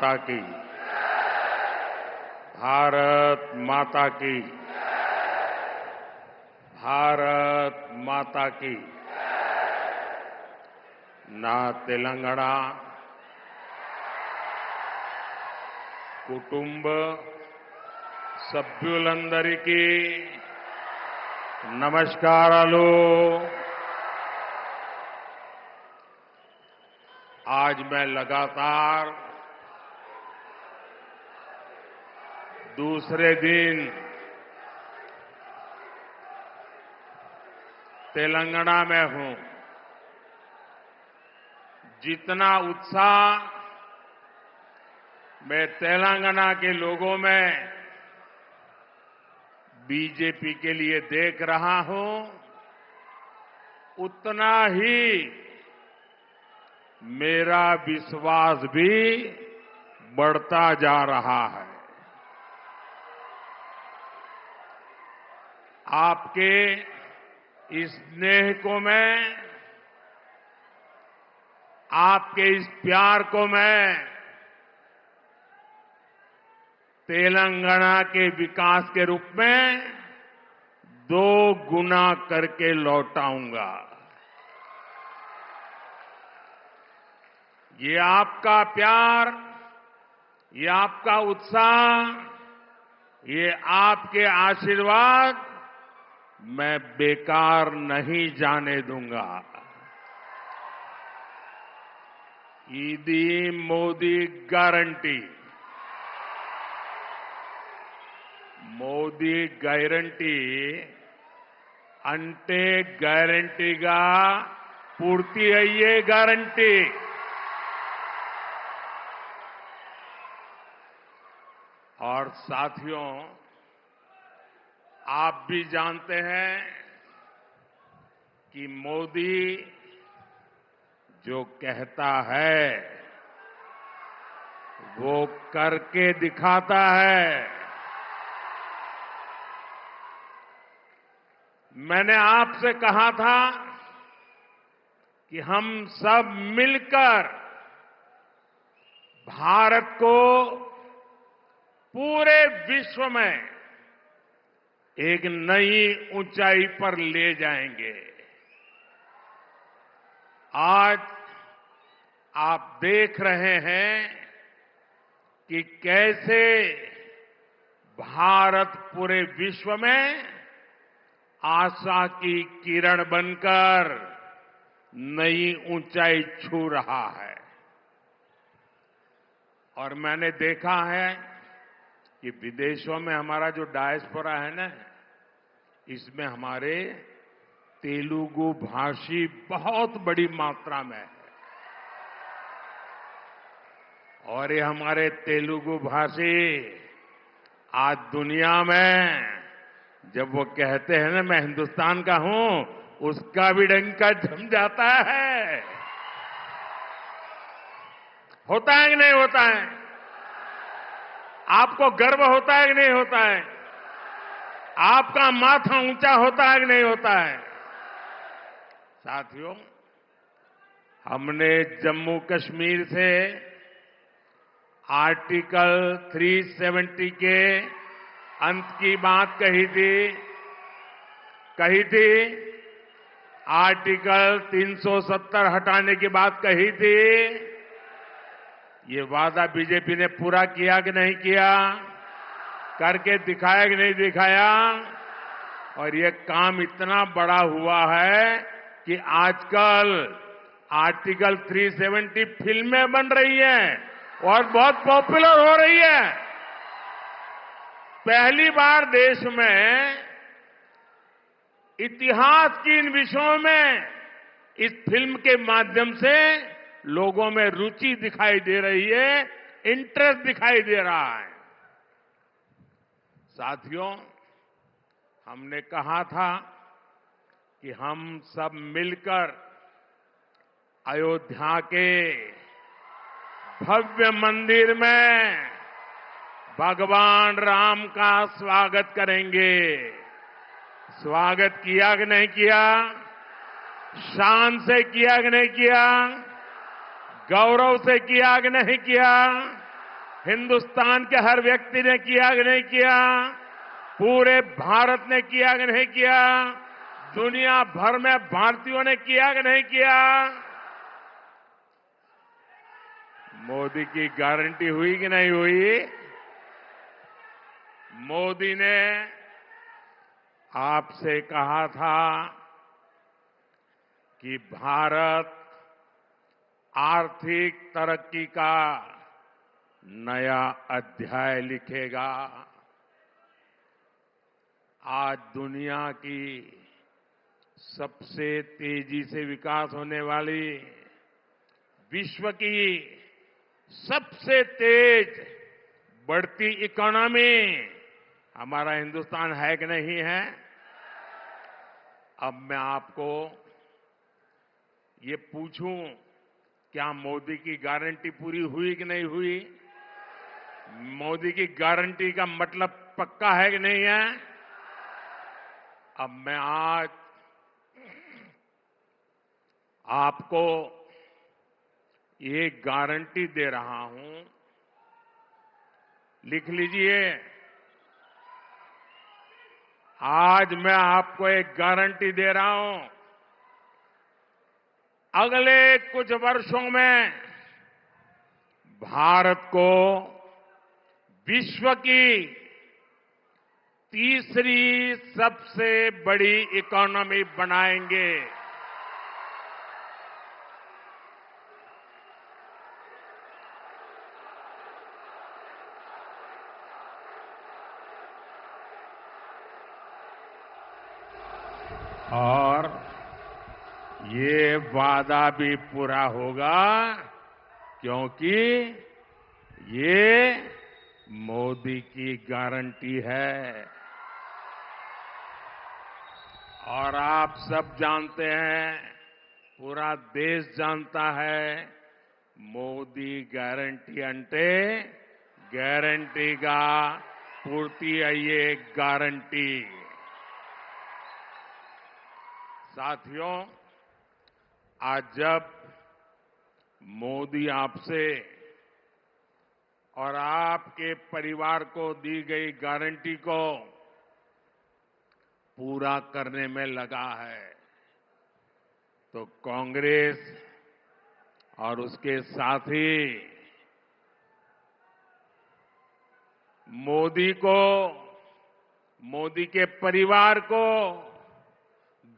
माता की। भारत माता की। भारत माता की। ना तेलंगाना कुटुंब సభ్యులందరికీ नमस्कारालु। आज मैं लगातार दूसरे दिन तेलंगाना में हूं। जितना उत्साह मैं तेलंगाना के लोगों में बीजेपी के लिए देख रहा हूं, उतना ही मेरा विश्वास भी बढ़ता जा रहा है। आपके इस स्नेह को मैं, आपके इस प्यार को मैं तेलंगाना के विकास के रूप में 2 गुना करके लौटाऊंगा। ये आपका प्यार, ये आपका उत्साह, ये आपके आशीर्वाद मैं बेकार नहीं जाने दूंगा। ఇది మోదీ గ్యారంటీ। మోదీ గ్యారంటీ అంటే గ్యారంటీగా పూర్తి అయ్యే గ్యారంటీ। और साथियों, आप भी जानते हैं कि मोदी जो कहता है वो करके दिखाता है। मैंने आपसे कहा था कि हम सब मिलकर भारत को पूरे विश्व में एक नई ऊंचाई पर ले जाएंगे। आज आप देख रहे हैं कि कैसे भारत पूरे विश्व में आशा की किरण बनकर नई ऊंचाई छू रहा है। और मैंने देखा है कि विदेशों में हमारा जो डायस्पोरा है ना, इसमें हमारे तेलुगु भाषी बहुत बड़ी मात्रा में है। और ये हमारे तेलुगु भाषी आज दुनिया में जब वो कहते हैं ना मैं हिंदुस्तान का हूं, उसका भी डंका जम जाता है। होता है कि नहीं होता है? आपको गर्व होता है कि नहीं होता है? आपका माथा ऊंचा होता है कि नहीं होता है? साथियों, हमने जम्मू कश्मीर से आर्टिकल 370 के अंत की बात कही थी। आर्टिकल 370 हटाने की बात कही थी। ये वादा बीजेपी ने पूरा किया कि नहीं किया? करके दिखाया कि नहीं दिखाया? और ये काम इतना बड़ा हुआ है कि आजकल आर्टिकल 370 फिल्में बन रही हैं और बहुत पॉपुलर हो रही है। पहली बार देश में इतिहास की इन विषयों में इस फिल्म के माध्यम से लोगों में रुचि दिखाई दे रही है, इंटरेस्ट दिखाई दे रहा है। साथियों, हमने कहा था कि हम सब मिलकर अयोध्या के भव्य मंदिर में भगवान राम का स्वागत करेंगे। स्वागत किया कि नहीं किया? शान से किया कि नहीं किया? गौरव से किया कि नहीं किया? हिंदुस्तान के हर व्यक्ति ने किया कि नहीं किया? पूरे भारत ने किया कि नहीं किया? दुनिया भर में भारतीयों ने किया कि नहीं किया? मोदी की गारंटी हुई कि नहीं हुई? मोदी ने आपसे कहा था कि भारत आर्थिक तरक्की का नया अध्याय लिखेगा। आज दुनिया की सबसे तेजी से विकास होने वाली, विश्व की सबसे तेज बढ़ती इकोनॉमी हमारा हिंदुस्तान है कि नहीं है? अब मैं आपको ये पूछूं, क्या मोदी की गारंटी पूरी हुई कि नहीं हुई? मोदी की गारंटी का मतलब पक्का है कि नहीं है? अब मैं आज आपको ये गारंटी दे रहा हूं, लिख लीजिए। आज मैं आपको एक गारंटी दे रहा हूं, अगले कुछ वर्षों में भारत को विश्व की तीसरी सबसे बड़ी इकोनॉमी बनाएंगे। और ये वादा भी पूरा होगा क्योंकि ये मोदी की गारंटी है। और आप सब जानते हैं, पूरा देश जानता है, మోదీ గ్యారంటీ అంటే గ్యారంటీగా పూర్తి అయ్యే गारंटी। साथियों, आज जब मोदी आपसे और आपके परिवार को दी गई गारंटी को पूरा करने में लगा है, तो कांग्रेस और उसके साथी मोदी को, मोदी के परिवार को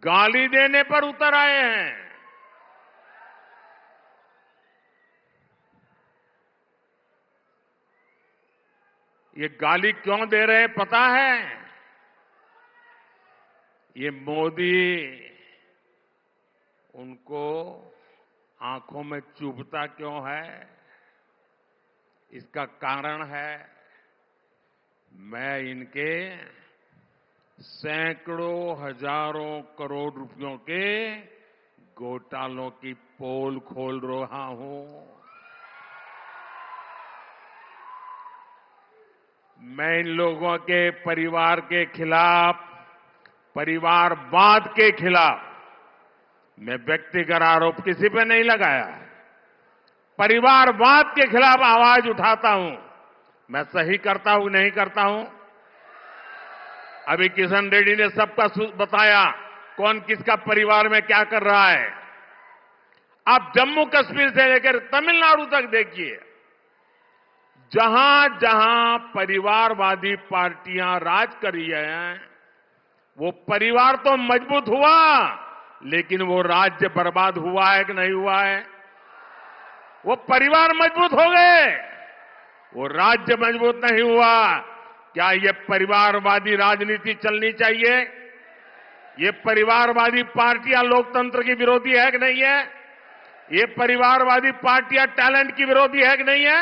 गाली देने पर उतर आए हैं। ये गाली क्यों दे रहे हैं पता है? ये मोदी उनको आंखों में चुभता क्यों है, इसका कारण है, मैं इनके सैकड़ों हजारों करोड़ रुपयों के घोटालों की पोल खोल रहा हूं। मैं इन लोगों के परिवार के खिलाफ, परिवारवाद के खिलाफ मैं व्यक्तिगत आरोप किसी पे नहीं लगाया, परिवारवाद के खिलाफ आवाज उठाता हूं। मैं सही करता हूं नहीं करता हूं? अभी किशन रेड्डी ने सबका बताया कौन किसका परिवार में क्या कर रहा है। आप जम्मू कश्मीर से लेकर तमिलनाडु तक देखिए, जहां जहां परिवारवादी पार्टियां राज कर रही हैं, वो परिवार तो मजबूत हुआ, लेकिन वो राज्य बर्बाद हुआ है कि नहीं हुआ है? वो परिवार मजबूत हो गए, वो राज्य मजबूत नहीं हुआ। क्या ये परिवारवादी राजनीति चलनी चाहिए? ये परिवारवादी पार्टियां लोकतंत्र की विरोधी है कि नहीं है? ये परिवारवादी पार्टियां टैलेंट की विरोधी है कि नहीं है?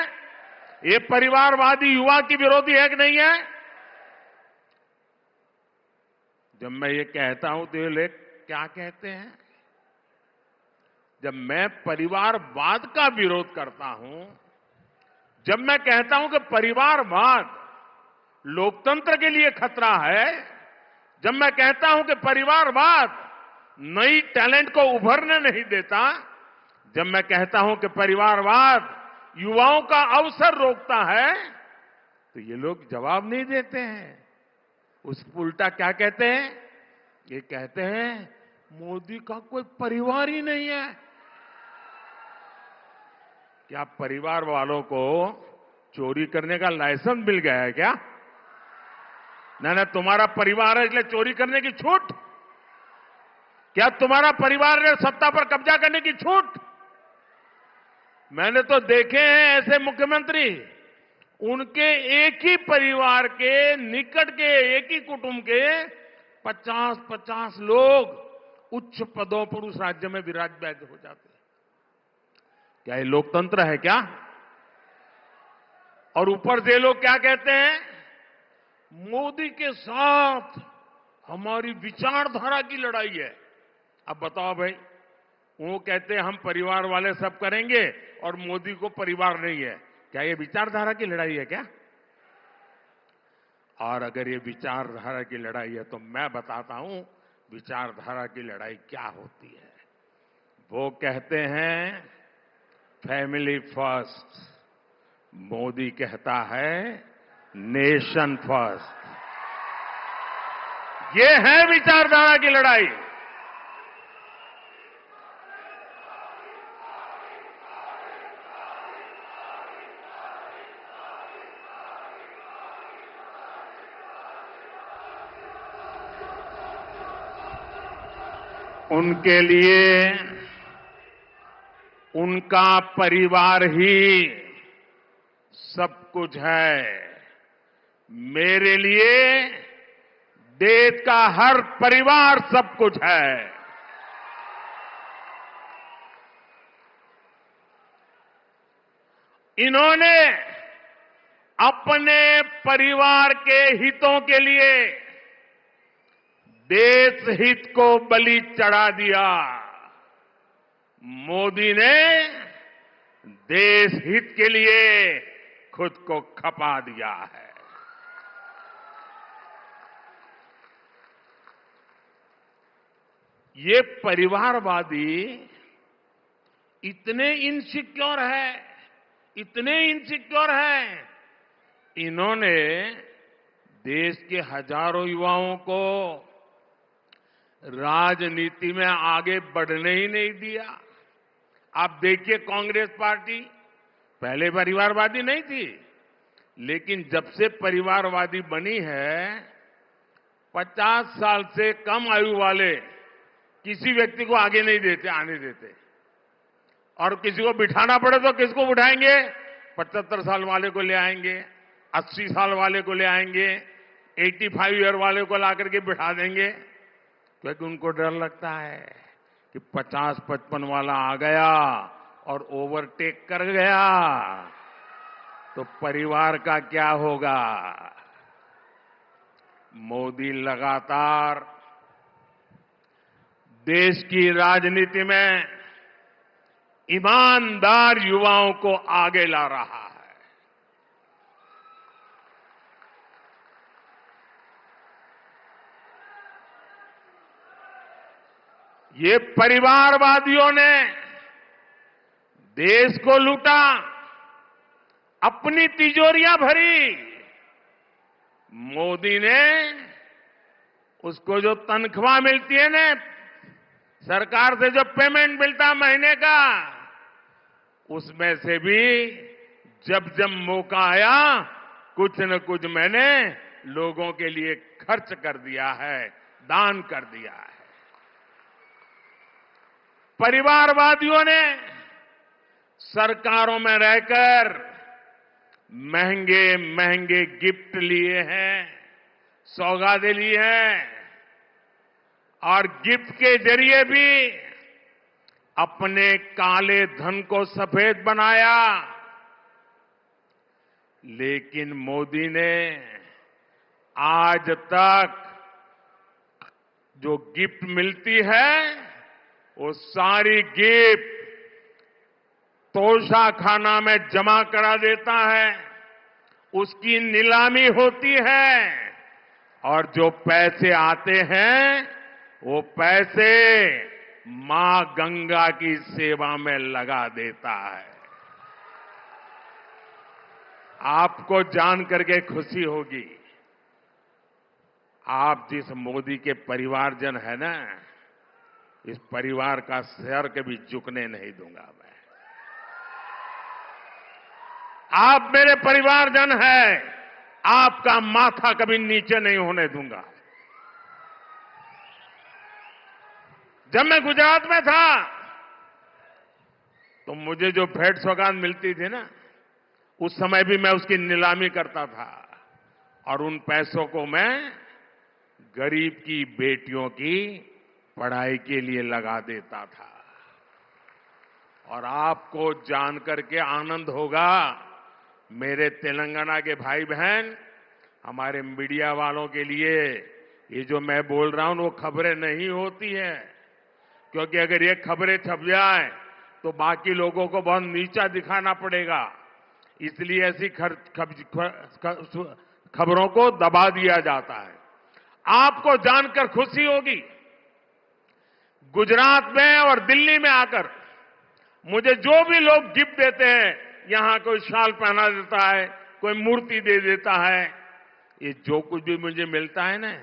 ये परिवारवादी युवा की विरोधी है कि नहीं है? जब मैं ये कहता हूं तो ये लोग क्या कहते हैं? जब मैं परिवारवाद का विरोध करता हूं, जब मैं कहता हूं कि परिवारवाद लोकतंत्र के लिए खतरा है, जब मैं कहता हूं कि परिवारवाद नई टैलेंट को उभरने नहीं देता, जब मैं कहता हूं कि परिवारवाद युवाओं का अवसर रोकता है, तो ये लोग जवाब नहीं देते हैं। उस उल्टा क्या कहते हैं? ये कहते हैं मोदी का कोई परिवार ही नहीं है। क्या परिवार वालों को चोरी करने का लाइसेंस मिल गया है क्या? ना तुम्हारा परिवार है इसलिए चोरी करने की छूट? क्या तुम्हारा परिवार ने सत्ता पर कब्जा करने की छूट? मैंने तो देखे हैं ऐसे मुख्यमंत्री, उनके एक ही परिवार के निकट के एक ही कुटुंब के 50-50 लोग उच्च पदों पर उस राज्य में विराजमान हो जाते हैं। क्या ये लोकतंत्र है क्या? और ऊपर से लोग क्या कहते हैं? मोदी के साथ हमारी विचारधारा की लड़ाई है। अब बताओ भाई, वो कहते हैं हम परिवार वाले सब करेंगे और मोदी को परिवार नहीं है। क्या ये विचारधारा की लड़ाई है क्या? और अगर ये विचारधारा की लड़ाई है तो मैं बताता हूं विचारधारा की लड़ाई क्या होती है। वो कहते हैं फैमिली फर्स्ट, मोदी कहता है नेशन फर्स्ट। ये है विचारधारा की लड़ाई। उनके लिए उनका परिवार ही सब कुछ है। मेरे लिए देश का हर परिवार सब कुछ है। इन्होंने अपने परिवार के हितों के लिए देश हित को बलि चढ़ा दिया। मोदी ने देश हित के लिए खुद को खपा दिया है। ये परिवारवादी इतने इनसिक्योर है, इतने इनसिक्योर है, इन्होंने देश के हजारों युवाओं को राजनीति में आगे बढ़ने ही नहीं दिया। आप देखिए कांग्रेस पार्टी पहले परिवारवादी नहीं थी, लेकिन जब से परिवारवादी बनी है 50 साल से कम आयु वाले किसी व्यक्ति को आगे नहीं देते, आने देते। और किसी को बिठाना पड़े तो किसको बिठाएंगे? 75 साल वाले को ले आएंगे, 80 साल वाले को ले आएंगे, 85 ईयर वाले को ला करके बिठा देंगे, क्योंकि उनको डर लगता है कि 50-55 वाला आ गया और ओवरटेक कर गया तो परिवार का क्या होगा। मोदी लगातार देश की राजनीति में ईमानदार युवाओं को आगे ला रहा है। ये परिवारवादियों ने देश को लूटा, अपनी तिजोरियां भरी। मोदी ने उसको जो तनख्वाह मिलती है ना, सरकार से जो पेमेंट मिलता महीने का, उसमें से भी जब जब मौका आया कुछ न कुछ मैंने लोगों के लिए खर्च कर दिया है, दान कर दिया है। परिवारवादियों ने सरकारों में रहकर महंगे महंगे गिफ्ट लिए हैं, सौगातें ली हैं, और गिफ्ट के जरिए भी अपने काले धन को सफेद बनाया। लेकिन मोदी ने आज तक जो गिफ्ट मिलती है वो सारी गिफ्ट तोशाखाना में जमा करा देता है, उसकी नीलामी होती है, और जो पैसे आते हैं वो पैसे मां गंगा की सेवा में लगा देता है। आपको जान करके खुशी होगी, आप जिस मोदी के परिवारजन है ना, इस परिवार का सर कभी झुकने नहीं दूंगा मैं। आप मेरे परिवारजन हैं, आपका माथा कभी नीचे नहीं होने दूंगा। जब मैं गुजरात में था तो मुझे जो भेंट सौगात मिलती थी ना, उस समय भी मैं उसकी नीलामी करता था और उन पैसों को मैं गरीब की बेटियों की पढ़ाई के लिए लगा देता था। और आपको जानकर के आनंद होगा, मेरे तेलंगाना के भाई बहन, हमारे मीडिया वालों के लिए ये जो मैं बोल रहा हूं वो खबरें नहीं होती है, क्योंकि अगर ये खबरें छप जाए तो बाकी लोगों को बहुत नीचा दिखाना पड़ेगा। इसलिए ऐसी खबरों को दबा दिया जाता है। आपको जानकर खुशी होगी, गुजरात में और दिल्ली में आकर मुझे जो भी लोग गिफ्ट देते हैं, यहां कोई शाल पहना देता है, कोई मूर्ति दे देता है, ये जो कुछ भी मुझे मिलता है ना,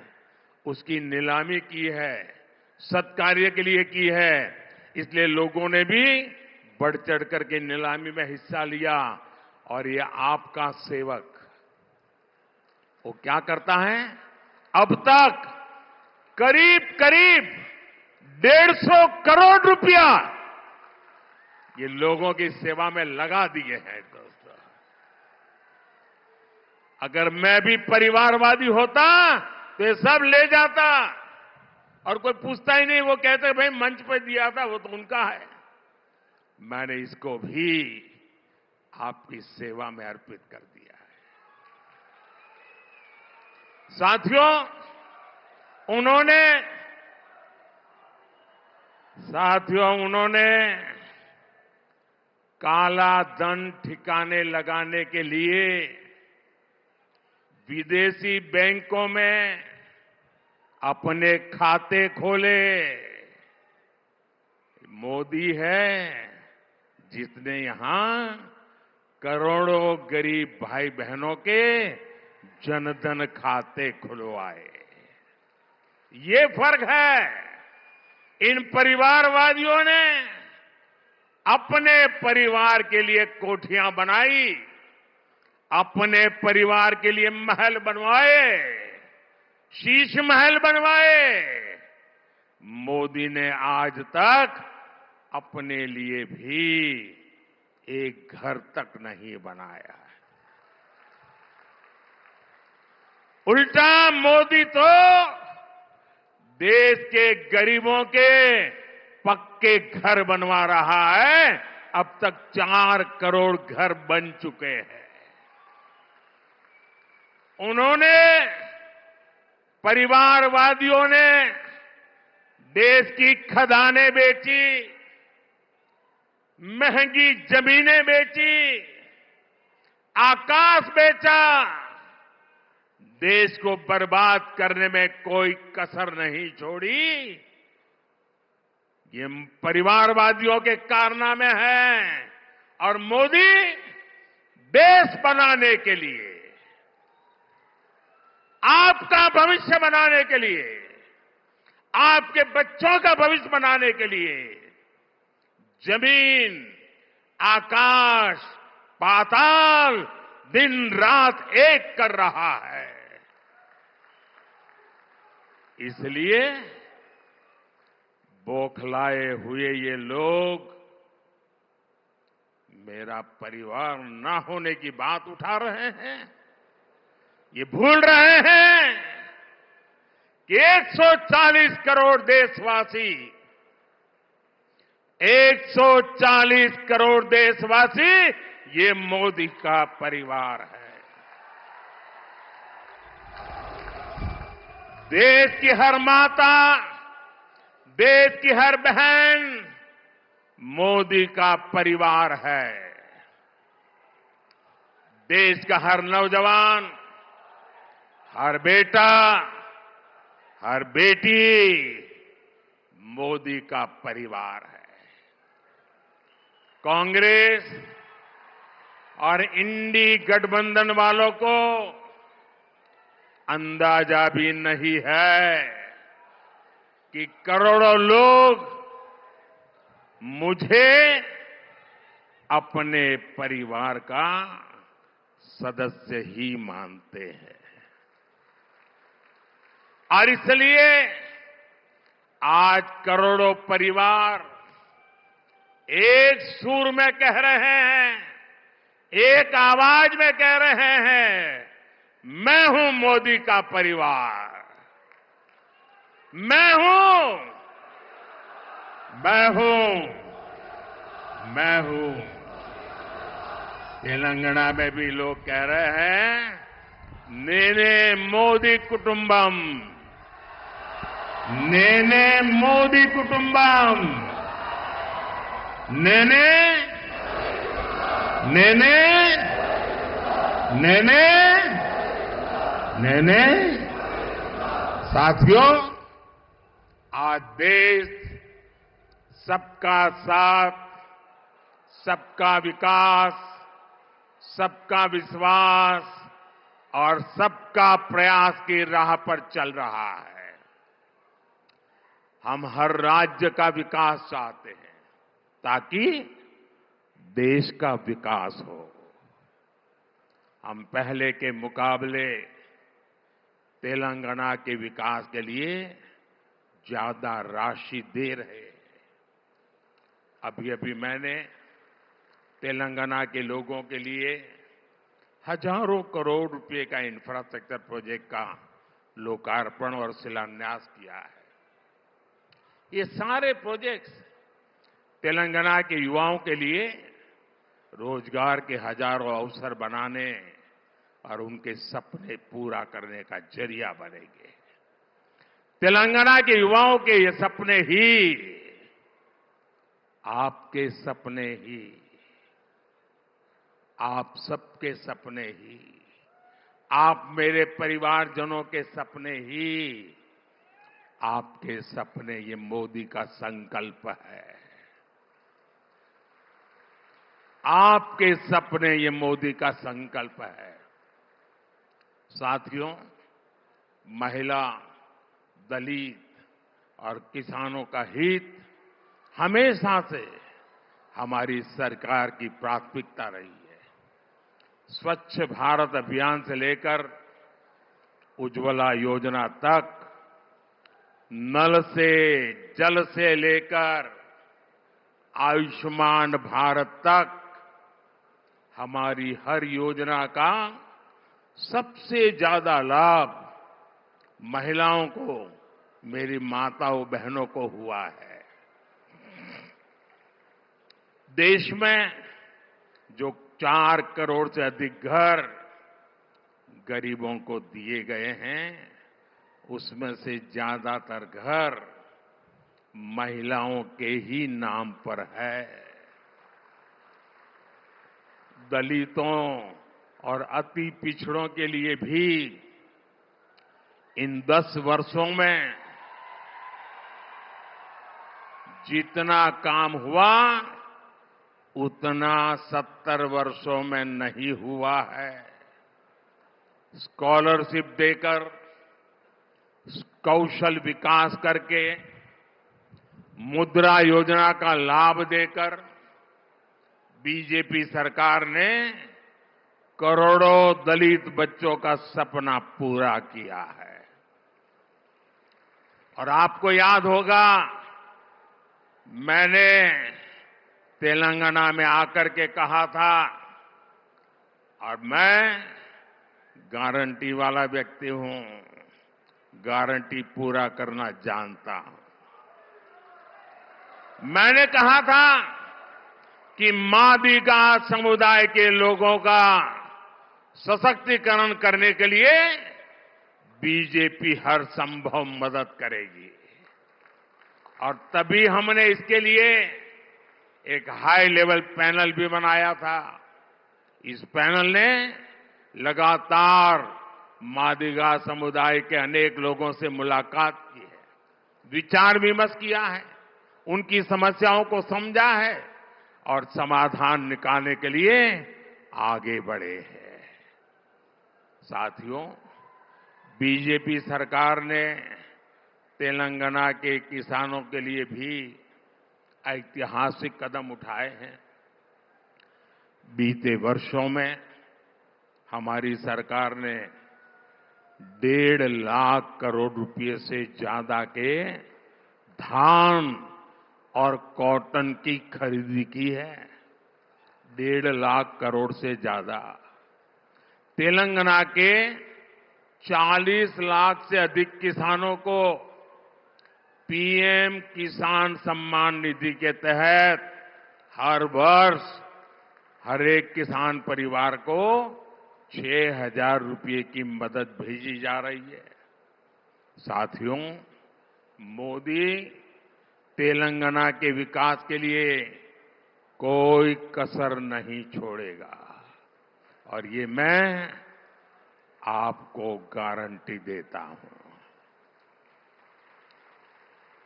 उसकी नीलामी की है, सत्कार्य के लिए की है। इसलिए लोगों ने भी बढ़ चढ़ करके नीलामी में हिस्सा लिया। और ये आपका सेवक वो क्या करता है, अब तक करीब करीब 150 करोड़ रुपया ये लोगों की सेवा में लगा दिए हैं। दोस्तों, अगर मैं भी परिवारवादी होता तो ये सब ले जाता और कोई पूछता ही नहीं। वो कहते भाई मंच पे दिया था, वो तो उनका है। मैंने इसको भी आपकी सेवा में अर्पित कर दिया है। साथियों, उन्होंने काला धन ठिकाने लगाने के लिए विदेशी बैंकों में अपने खाते खोले। मोदी है जिसने यहां करोड़ों गरीब भाई बहनों के जनधन खाते खुलवाए। ये फर्क है। इन परिवारवादियों ने अपने परिवार के लिए कोठियां बनाई, अपने परिवार के लिए महल बनवाए, शीश महल बनवाए। मोदी ने आज तक अपने लिए भी एक घर तक नहीं बनाया। उल्टा मोदी तो देश के गरीबों के पक्के घर बनवा रहा है। अब तक 4 करोड़ घर बन चुके हैं। परिवारवादियों ने देश की खदानें बेची, महंगी जमीनें बेची, आकाश बेचा। देश को बर्बाद करने में कोई कसर नहीं छोड़ी। ये परिवारवादियों के कारनामे हैं। और मोदी देश बनाने के लिए, आपका भविष्य बनाने के लिए, आपके बच्चों का भविष्य बनाने के लिए जमीन, आकाश, पाताल दिन रात एक कर रहा है। इसलिए बौखलाए हुए ये लोग मेरा परिवार ना होने की बात उठा रहे हैं। ये भूल रहे हैं कि 140 करोड़ देशवासी, 140 करोड़ देशवासी ये मोदी का परिवार है। देश की हर माता, देश की हर बहन मोदी का परिवार है। देश का हर नौजवान, हर बेटा, हर बेटी मोदी का परिवार है। कांग्रेस और इंडी गठबंधन वालों को अंदाजा भी नहीं है कि करोड़ों लोग मुझे अपने परिवार का सदस्य ही मानते हैं। और इसलिए आज करोड़ों परिवार एक सुर में कह रहे हैं, एक आवाज में कह रहे हैं, मैं हूं मोदी का परिवार, मैं हूं, मैं हूं, मैं हूं। तेलंगाना में भी लोग कह रहे हैं, नेने मोदी कुटुंबम, नेने मोदी कुटुंबम, नेने नेने नेने नेने। साथियों, आज देश सबका साथ, सबका विकास, सबका विश्वास और सबका प्रयास की राह पर चल रहा है। हम हर राज्य का विकास चाहते हैं ताकि देश का विकास हो। हम पहले के मुकाबले तेलंगाना के विकास के लिए ज्यादा राशि दे रहे हैं। अभी अभी मैंने तेलंगाना के लोगों के लिए हजारों करोड़ रुपए का इंफ्रास्ट्रक्चर प्रोजेक्ट का लोकार्पण और शिलान्यास किया है। ये सारे प्रोजेक्ट्स तेलंगाना के युवाओं के लिए रोजगार के हजारों अवसर बनाने और उनके सपने पूरा करने का जरिया बनेंगे। तेलंगाना के युवाओं के ये सपने ही आपके सपने ही, आप सबके सपने ही, आप मेरे परिवारजनों के सपने ही, आपके सपने, ये मोदी का संकल्प है। आपके सपने, ये मोदी का संकल्प है। साथियों, महिला, दलित और किसानों का हित हमेशा से हमारी सरकार की प्राथमिकता रही है। स्वच्छ भारत अभियान से लेकर उज्ज्वला योजना तक, नल से जल से लेकर आयुष्मान भारत तक, हमारी हर योजना का सबसे ज्यादा लाभ महिलाओं को, मेरी माताओं बहनों को हुआ है। देश में जो 4 करोड़ से अधिक घर गरीबों को दिए गए हैं, उसमें से ज्यादातर घर महिलाओं के ही नाम पर है। दलितों और अति पिछड़ों के लिए भी इन 10 वर्षों में जितना काम हुआ उतना 70 वर्षों में नहीं हुआ है। स्कॉलरशिप देकर, कौशल विकास करके, मुद्रा योजना का लाभ देकर बीजेपी सरकार ने करोड़ों दलित बच्चों का सपना पूरा किया है। और आपको याद होगा, मैंने तेलंगाना में आकर के कहा था, और मैं गारंटी वाला व्यक्ति हूं, गारंटी पूरा करना जानता हूं। मैंने कहा था कि मादिगा समुदाय के लोगों का सशक्तिकरण करने के लिए बीजेपी हर संभव मदद करेगी। और तभी हमने इसके लिए एक हाई लेवल पैनल भी बनाया था। इस पैनल ने लगातार मादिगा समुदाय के अनेक लोगों से मुलाकात की है, विचार विमर्श किया है, उनकी समस्याओं को समझा है और समाधान निकालने के लिए आगे बढ़े हैं। साथियों, बीजेपी सरकार ने तेलंगाना के किसानों के लिए भी ऐतिहासिक कदम उठाए हैं। बीते वर्षों में हमारी सरकार ने 1.5 लाख करोड़ रुपए से ज्यादा के धान और कॉटन की खरीदी की है। 1.5 लाख करोड़ से ज्यादा। तेलंगाना के 40 लाख से अधिक किसानों को पीएम किसान सम्मान निधि के तहत हर वर्ष हर एक किसान परिवार को 6,000 रुपये की मदद भेजी जा रही है। साथियों, मोदी तेलंगाना के विकास के लिए कोई कसर नहीं छोड़ेगा और ये मैं आपको गारंटी देता हूं।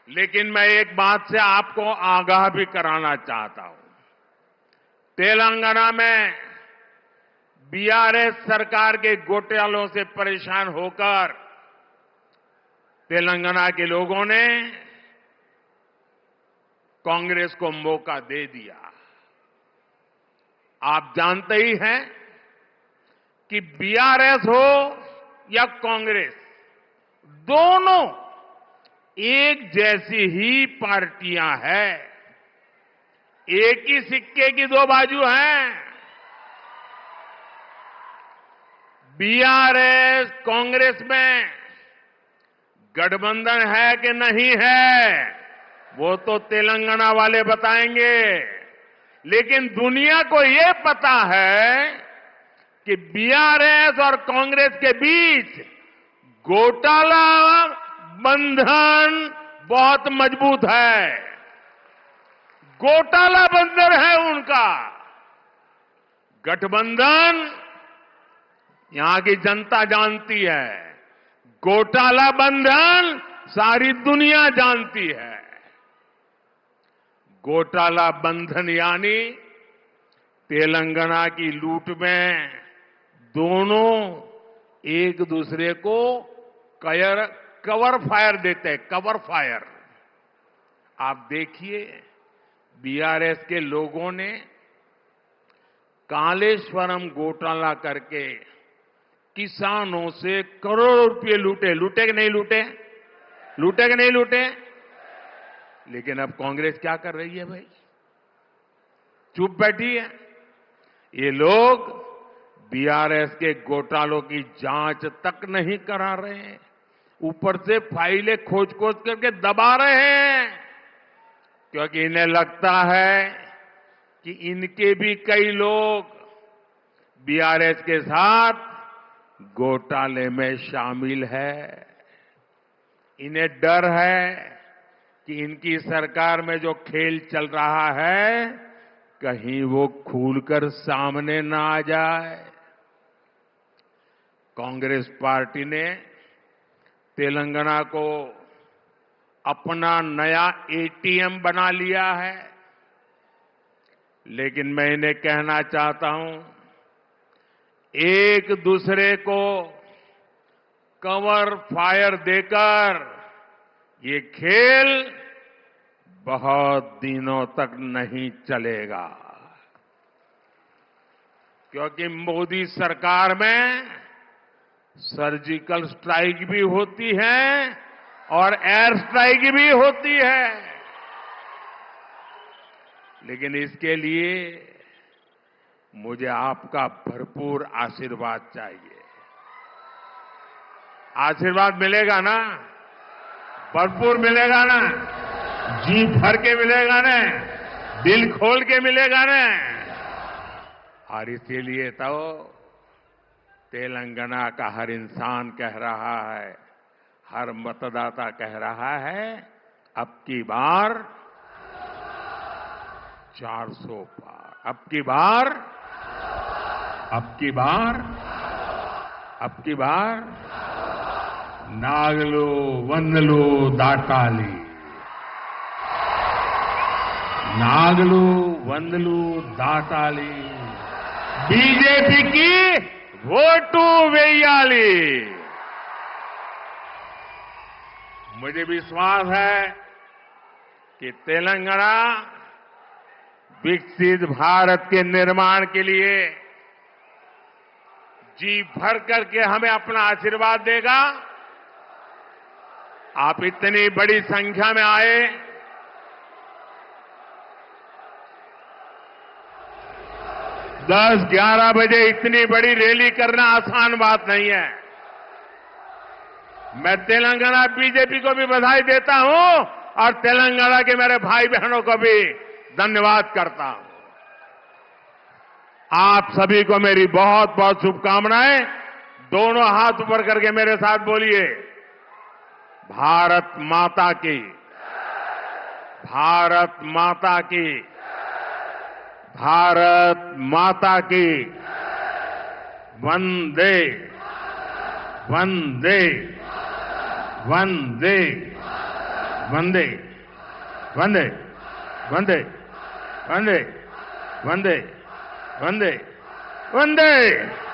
लेकिन मैं एक बात से आपको आगाह भी कराना चाहता हूं। तेलंगाना में बीआरएस सरकार के घोटालों से परेशान होकर तेलंगाना के लोगों ने कांग्रेस को मौका दे दिया। आप जानते ही हैं कि बीआरएस हो या कांग्रेस, दोनों एक जैसी ही पार्टियां हैं। एक ही सिक्के की दो बाजू हैं। बीआरएस कांग्रेस में गठबंधन है कि नहीं है, वो तो तेलंगाना वाले बताएंगे। लेकिन दुनिया को ये पता है कि बीआरएस और कांग्रेस के बीच घोटाला बंधन बहुत मजबूत है। घोटाला बंधन है उनका। गठबंधन यहां की जनता जानती है, घोटाला बंधन सारी दुनिया जानती है। घोटाला बंधन यानी तेलंगाना की लूट में दोनों एक दूसरे को कवर फायर देते हैं। Cover fire. आप देखिए, बीआरएस के लोगों ने कालेश्वरम घोटाला करके किसानों से करोड़ों रुपए लूटे। लूटे कि नहीं लूटे? लूटे कि नहीं लूटे? लेकिन अब कांग्रेस क्या कर रही है भाई? चुप बैठी है। ये लोग बीआरएस के घोटालों की जांच तक नहीं करा रहे हैं, ऊपर से फाइलें खोज करके दबा रहे हैं, क्योंकि इन्हें लगता है कि इनके भी कई लोग बीआरएस के साथ घोटाले में शामिल है। इन्हें डर है कि इनकी सरकार में जो खेल चल रहा है कहीं वो खुलकर सामने ना आ जाए। कांग्रेस पार्टी ने तेलंगाना को अपना नया एटीएम बना लिया है। लेकिन मैं इन्हें कहना चाहता हूं, एक दूसरे को कवर फायर देकर ये खेल बहुत दिनों तक नहीं चलेगा, क्योंकि मोदी सरकार में सर्जिकल स्ट्राइक भी होती है और एयर स्ट्राइक भी होती है। लेकिन इसके लिए मुझे आपका भरपूर आशीर्वाद चाहिए। आशीर्वाद मिलेगा ना? भरपूर मिलेगा ना? जी भर के मिलेगा ना? दिल खोल के मिलेगा ना? और इसीलिए तो तेलंगाना का हर इंसान कह रहा है, हर मतदाता कह रहा है, अब की बार 400 पार, अब की बार नागलो वंदलो दाटाली, नागलो वंदलो दाटाली, बीजेपी की वोटू वेयाली। मुझे विश्वास है कि तेलंगाना विकसित भारत के निर्माण के लिए जी भर करके हमें अपना आशीर्वाद देगा। आप इतनी बड़ी संख्या में आए, दस 11 बजे इतनी बड़ी रैली करना आसान बात नहीं है। मैं तेलंगाना बीजेपी को भी बधाई देता हूं और तेलंगाना के मेरे भाई बहनों को भी धन्यवाद करता हूं। आप सभी को मेरी बहुत बहुत शुभकामनाएं। दोनों हाथ ऊपर करके मेरे साथ बोलिए, भारत माता की, भारत माता की, भारत माता की, वंदे वंदे वंदे वंदे वंदे वंदे वंदे वंदे वंदे वंदे।